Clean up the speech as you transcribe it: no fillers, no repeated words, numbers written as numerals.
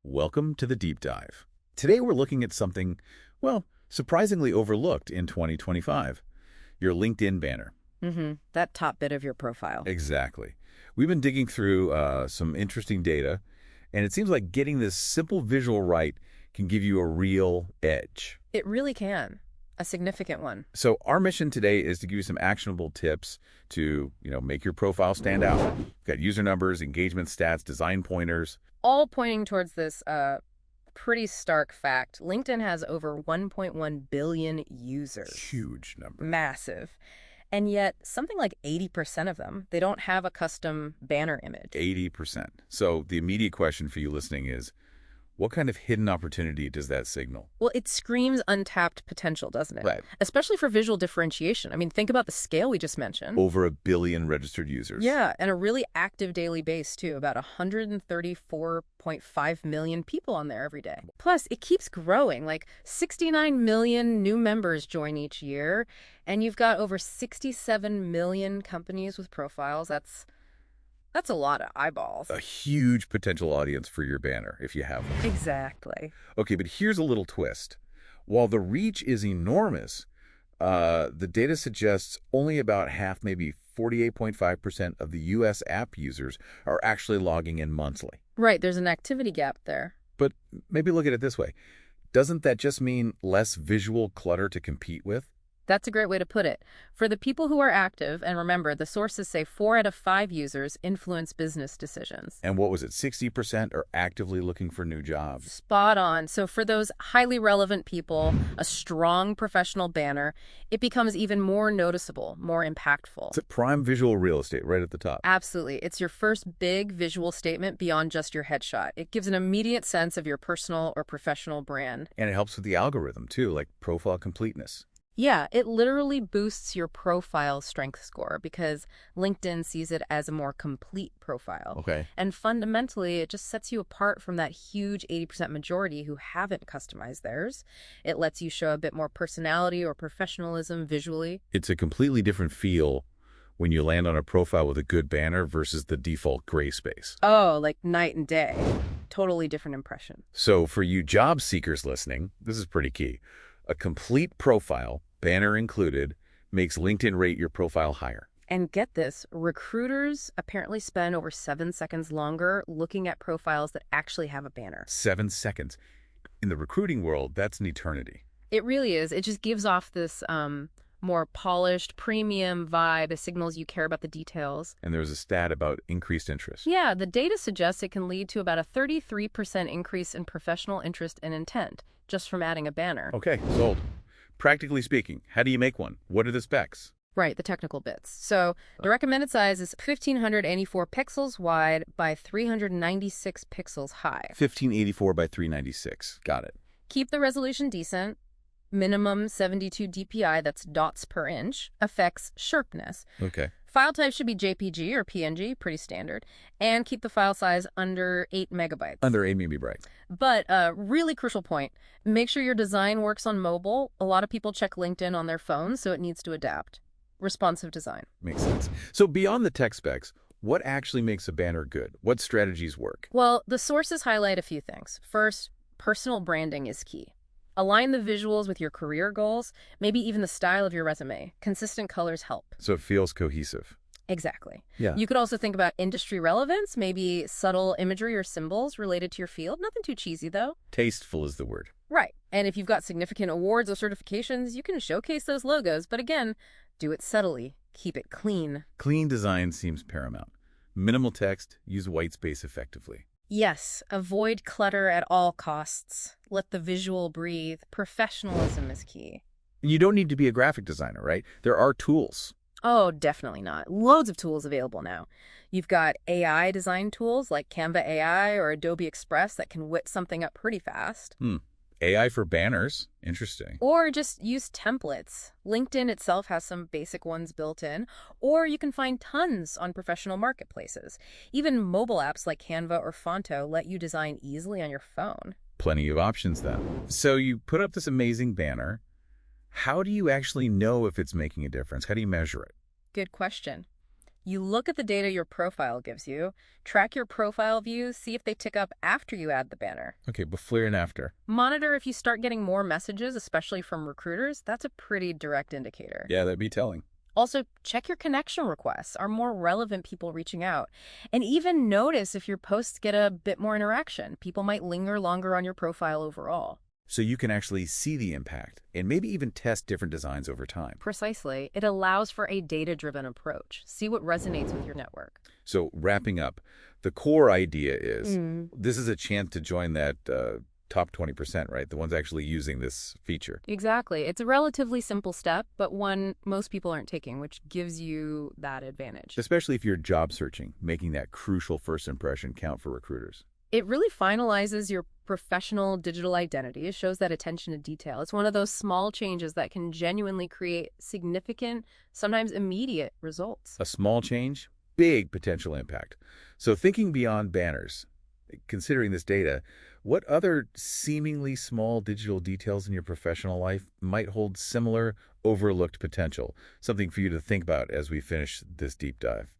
Welcome to the Deep Dive. Today we're looking at something, well, surprisingly overlooked in 2025. Your LinkedIn banner. That top bit of your profile. Exactly. We've been digging through some interesting data, and it seems like getting this simple visual right can give you a real edge. It really can. A significant one. So our mission today is to give you some actionable tips to, make your profile stand out. We've got user numbers, engagement stats, design pointers. All pointing towards this pretty stark fact. LinkedIn has over 1.1 billion users. Huge number. Massive. And yet, something like 80% of them, they don't have a custom banner image. 80%. So the immediate question for you listening is, what kind of hidden opportunity does that signal? Well, it screams untapped potential, doesn't it? Right. Especially for visual differentiation. I mean, think about the scale we just mentioned. Over 1 billion registered users. Yeah, and a really active daily base, too. About 134.5 million people on there every day. Plus, it keeps growing. Like 69 million new members join each year, and you've got over 67 million companies with profiles. That's a lot of eyeballs. A huge potential audience for your banner, if you have one. Exactly. Okay, but here's a little twist. While the reach is enormous, the data suggests only about half, maybe 48.5% of the U.S. app users are actually logging in monthly. Right, there's an activity gap there. But maybe look at it this way. Doesn't that just mean less visual clutter to compete with? That's a great way to put it. For the people who are active, and remember, the sources say 4 out of 5 users influence business decisions. And what was it, 60% are actively looking for new jobs? Spot on. So for those highly relevant people, a strong professional banner, it becomes even more noticeable, more impactful. It's a prime visual real estate right at the top. Absolutely. It's your first big visual statement beyond just your headshot. It gives an immediate sense of your personal or professional brand. And it helps with the algorithm, too, like profile completeness. Yeah, it literally boosts your profile strength score because LinkedIn sees it as a more complete profile. Okay. And fundamentally, it just sets you apart from that huge 80% majority who haven't customized theirs. It lets you show a bit more personality or professionalism visually. It's a completely different feel when you land on a profile with a good banner versus the default gray space. Oh, like night and day. Totally different impression. So for you job seekers listening, this is pretty key. A complete profile, banner included, makes LinkedIn rate your profile higher. And get this, recruiters apparently spend over 7 seconds longer looking at profiles that actually have a banner. 7 seconds. In the recruiting world, that's an eternity. It really is. It just gives off this more polished, premium vibe. It signals you care about the details. And there's a stat about increased interest. Yeah, the data suggests it can lead to about a 33% increase in professional interest and intent just from adding a banner. Okay, sold. Practically speaking, how do you make one? What are the specs? Right, the technical bits. So the recommended size is 1,584 pixels wide by 396 pixels high. 1584 by 396. Got it. Keep the resolution decent. Minimum 72 dpi, that's dots per inch, affects sharpness. Okay. File type should be JPG or PNG, pretty standard, and keep the file size under 8 megabytes. Under 8 MB. But a really crucial point, make sure your design works on mobile. A lot of people check LinkedIn on their phones, so it needs to adapt. Responsive design. Makes sense. So beyond the tech specs, what actually makes a banner good? What strategies work? Well, the sources highlight a few things. First, personal branding is key. Align the visuals with your career goals, maybe even the style of your resume. Consistent colors help. So it feels cohesive. Exactly. Yeah. You could also think about industry relevance, maybe subtle imagery or symbols related to your field. Nothing too cheesy, though. Tasteful is the word. Right. And if you've got significant awards or certifications, you can showcase those logos. But again, do it subtly. Keep it clean. Clean design seems paramount. Minimal text, use white space effectively. Yes, avoid clutter at all costs. Let the visual breathe. Professionalism is key. You don't need to be a graphic designer, right? There are tools. Oh, definitely not. Loads of tools available now. You've got AI design tools like Canva AI or Adobe Express that can whip something up pretty fast. AI for banners. Interesting. Or just use templates. LinkedIn itself has some basic ones built in, or you can find tons on professional marketplaces. Even mobile apps like Canva or Fonto let you design easily on your phone. Plenty of options then. So you put up this amazing banner. How do you actually know if it's making a difference? How do you measure it? Good question. You look at the data your profile gives you, track your profile views, see if they tick up after you add the banner. Okay, before and after. Monitor if you start getting more messages, especially from recruiters. That's a pretty direct indicator. Yeah, that'd be telling. Also, check your connection requests. Are more relevant people reaching out? And even notice if your posts get a bit more interaction. People might linger longer on your profile overall. So you can actually see the impact and maybe even test different designs over time. Precisely. It allows for a data-driven approach. See what resonates with your network. So wrapping up, the core idea is this is a chance to join that top 20%, right? The ones actually using this feature. Exactly. It's a relatively simple step, but one most people aren't taking, which gives you that advantage. Especially if you're job searching, making that crucial first impression count for recruiters. It really finalizes your professional digital identity. It shows that attention to detail. It's one of those small changes that can genuinely create significant, sometimes immediate results. A small change, big potential impact. So thinking beyond banners, considering this data, what other seemingly small digital details in your professional life might hold similar overlooked potential? Something for you to think about as we finish this deep dive.